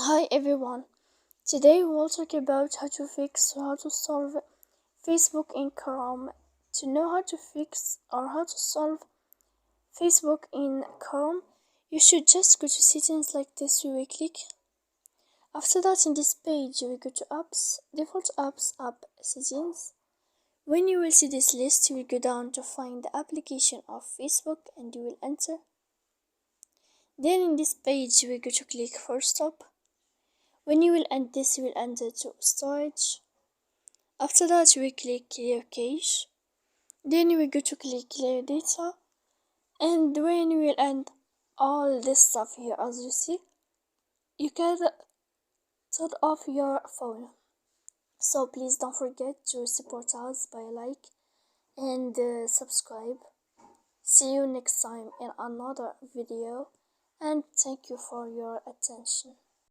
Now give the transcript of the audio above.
Hi everyone. Today we will talk about how to fix or how to solve Facebook in Chrome. To know how to fix or how to solve Facebook in Chrome, you should just go to settings like this. We will click. After that, in this page, you will go to apps, default apps, app settings. When you will see this list, you will go down to find the application of Facebook and you will enter. Then in this page, you will go to click for stop. When you will end this, you will enter to storage. After that, you will click clear cache. Then you will go to click clear data. And when you will end all this stuff here, as you see, you can turn off your phone. So please don't forget to support us by a like and subscribe. See you next time in another video, and thank you for your attention.